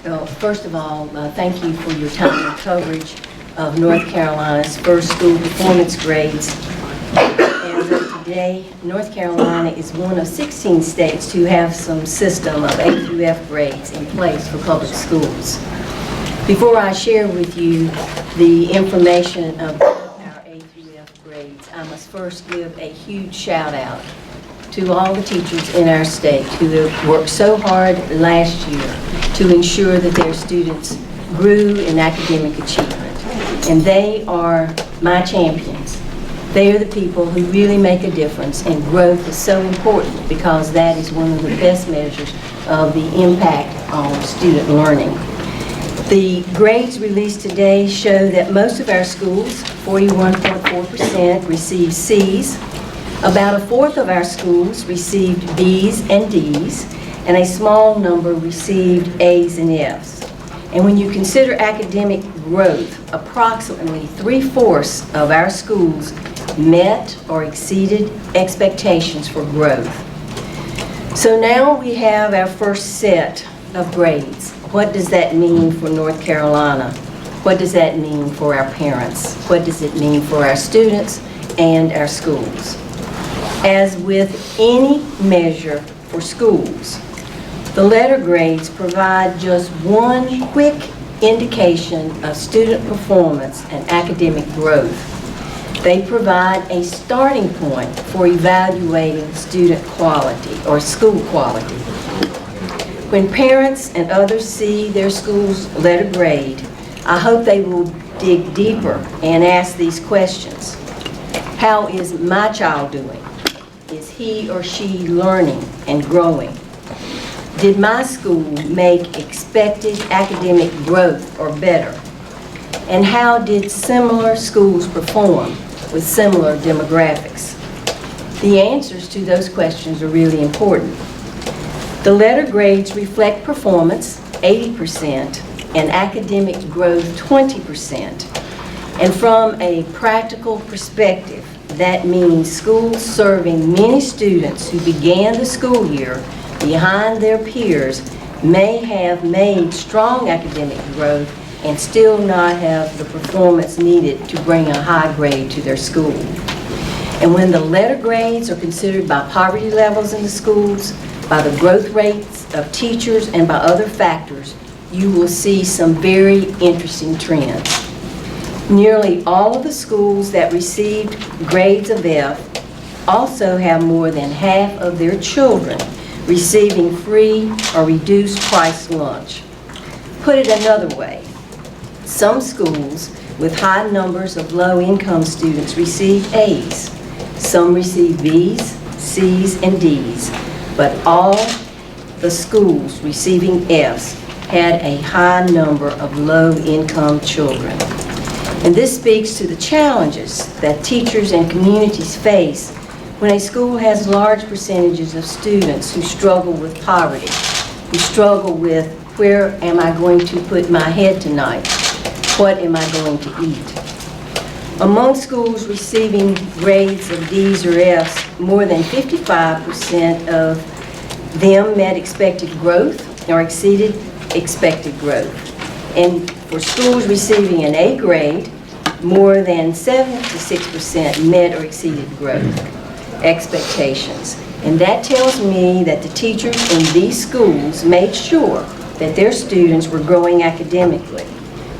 Well, first of all, thank you for your timely coverage of North Carolina's first school performance grades. As of today, North Carolina is one of 16 states to have some system of A through F grades in place for public schools. Before I share with you the information of our A through F grades, I must first give a huge shout out to all the teachers in our state who have worked so hard last year to ensure that their students grew in academic achievement. And they are my champions. They are the people who really make a difference, and growth is so important because that is one of the best measures of the impact on student learning. The grades released today show that most of our schools, 41.4%, received C's. About a fourth of our schools received B's and D's, and a small number received A's and F's. And when you consider academic growth, approximately 3/4 of our schools met or exceeded expectations for growth. So now we have our first set of grades. What does that mean for North Carolina? What does that mean for our parents? What does it mean for our students and our schools? As with any measure for schools, the letter grades provide just one quick indication of student performance and academic growth. They provide a starting point for evaluating student quality or school quality. When parents and others see their school's letter grade, I hope they will dig deeper and ask these questions. How is my child doing? Is he or she learning and growing? Did my school make expected academic growth or better? And how did similar schools perform with similar demographics? The answers to those questions are really important. The letter grades reflect performance, 80%, and academic growth, 20%. And from a practical perspective, that means schools serving many students who began the school year behind their peers may have made strong academic growth and still not have the performance needed to bring a high grade to their school. And when the letter grades are considered by poverty levels in the schools, by the growth rates of teachers, and by other factors, you will see some very interesting trends. Nearly all of the schools that received grades of F also have more than half of their children receiving free or reduced price lunch. Put it another way, some schools with high numbers of low-income students received A's. Some received B's, C's, and D's, but all the schools receiving F's had a high number of low-income children. And this speaks to the challenges that teachers and communities face when a school has large percentages of students who struggle with poverty, who struggle with, where am I going to put my head tonight? What am I going to eat? Among schools receiving grades of D's or F's, more than 55% of them met expected growth or exceeded expected growth. And for schools receiving an A grade, more than 76% met or exceeded growth expectations. And that tells me that the teachers in these schools made sure that their students were growing academically.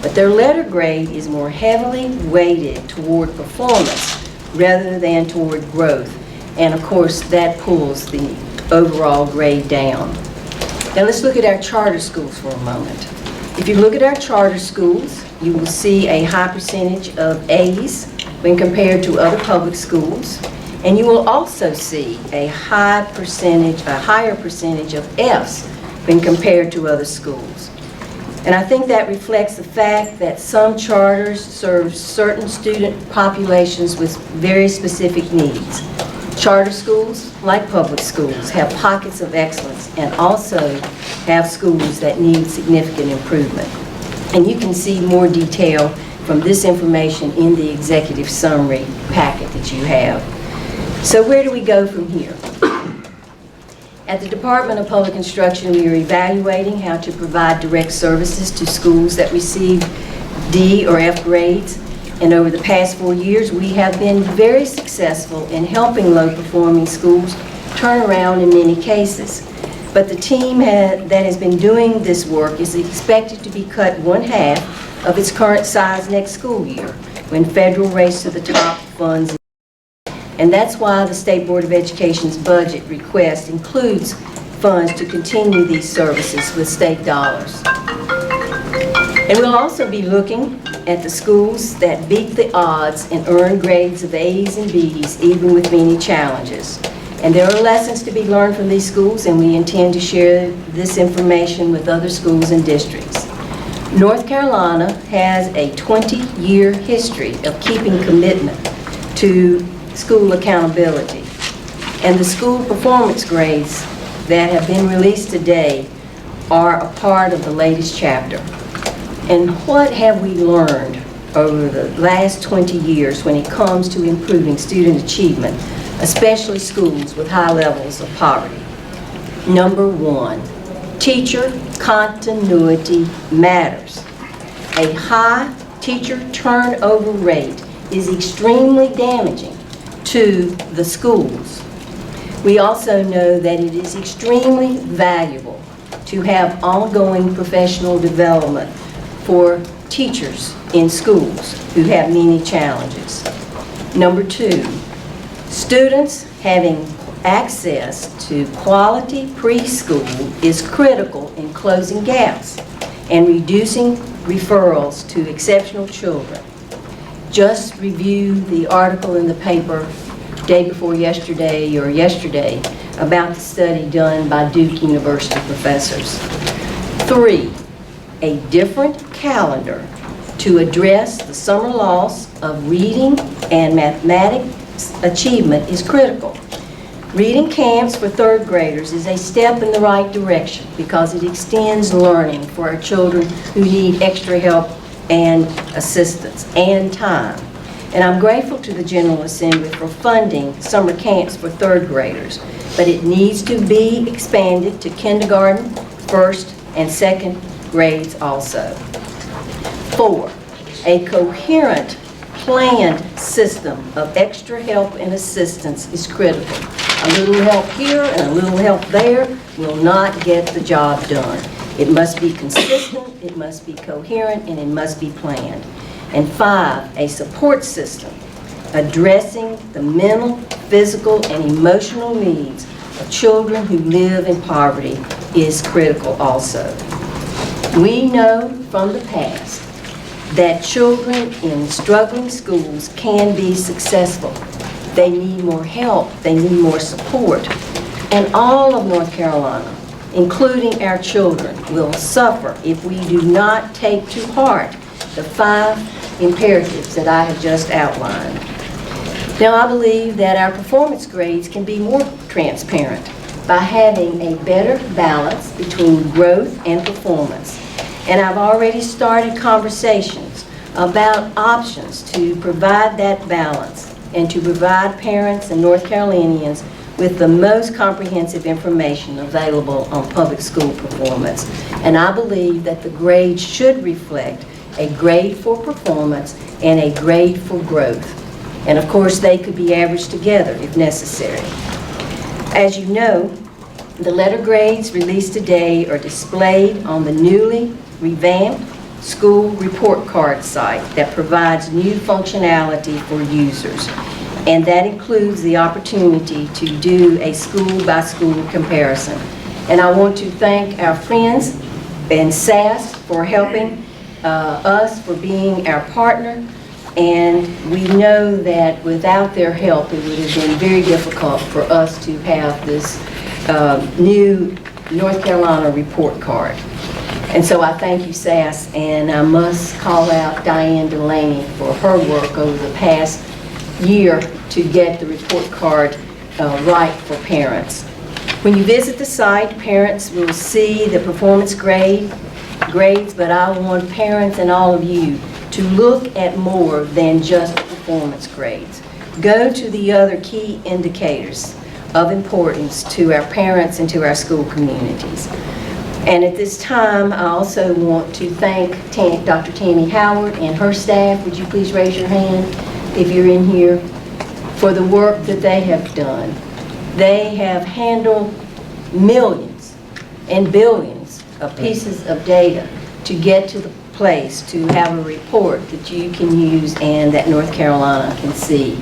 But their letter grade is more heavily weighted toward performance rather than toward growth. And of course, that pulls the overall grade down. Now let's look at our charter schools for a moment. If you look at our charter schools, you will see a high percentage of A's when compared to other public schools. And you will also see a higher percentage of F's when compared to other schools. And I think that reflects the fact that some charters serve certain student populations with very specific needs. Charter schools, like public schools, have pockets of excellence and also have schools that need significant improvement. And you can see more detail from this information in the executive summary packet that you have. So where do we go from here? At the Department of Public Instruction, we are evaluating how to provide direct services to schools that receive D or F grades. And over the past 4 years, we have been very successful in helping low-performing schools turn around in many cases. But the team that has been doing this work is expected to be cut 1/2 of its current size next school year, when federal Race to the Top funds. And that's why the State Board of Education's budget request includes funds to continue these services with state dollars. And we'll also be looking at the schools that beat the odds and earn grades of A's and B's, even with many challenges. And there are lessons to be learned from these schools, and we intend to share this information with other schools and districts. North Carolina has a 20-year history of keeping commitment to school accountability. And the school performance grades that have been released today are a part of the latest chapter. And what have we learned over the last 20 years when it comes to improving student achievement, especially schools with high levels of poverty? Number one, teacher continuity matters. A high teacher turnover rate is extremely damaging to the schools. We also know that it is extremely valuable to have ongoing professional development for teachers in schools who have many challenges. Number two, students having access to quality preschool is critical in closing gaps and reducing referrals to exceptional children. Just review the article in the paper day before yesterday or yesterday about the study done by Duke University professors. Three, a different calendar to address the summer loss of reading and mathematics achievement is critical. Reading camps for third graders is a step in the right direction because it extends learning for our children who need extra help and assistance and time. And I'm grateful to the General Assembly for funding summer camps for third graders, but it needs to be expanded to kindergarten, first, and second grades also. Four, a coherent, planned system of extra help and assistance is critical. A little help here and a little help there will not get the job done. It must be consistent, it must be coherent, and it must be planned. And five, a support system addressing the mental, physical, and emotional needs of children who live in poverty is critical also. We know from the past that children in struggling schools can be successful. They need more help, they need more support. And all of North Carolina, including our children, will suffer if we do not take to heart the 5 imperatives that I have just outlined. Now, I believe that our performance grades can be more transparent by having a better balance between growth and performance. And I've already started conversations about options to provide that balance and to provide parents and North Carolinians with the most comprehensive information available on public school performance. And I believe that the grades should reflect a grade for performance and a grade for growth. And of course, they could be averaged together if necessary. As you know, the letter grades released today are displayed on the newly revamped school report card site that provides new functionality for users. And that includes the opportunity to do a school-by-school comparison. And I want to thank our friends in SAS for helping us, for being our partner. And we know that without their help, it would have been very difficult for us to have this new North Carolina report card. And so I thank you, SAS, and I must call out Diane Delaney for her work over the past year to get the report card right for parents. When you visit the site, parents will see the performance grades, but I want parents and all of you to look at more than just performance grades. Go to the other key indicators of importance to our parents and to our school communities. And at this time, I also want to thank Dr. Tammy Howard and her staff. Would you please raise your hand if you're in here, for the work that they have done. They have handled millions and billions of pieces of data to get to the place to have a report that you can use and that North Carolina can see.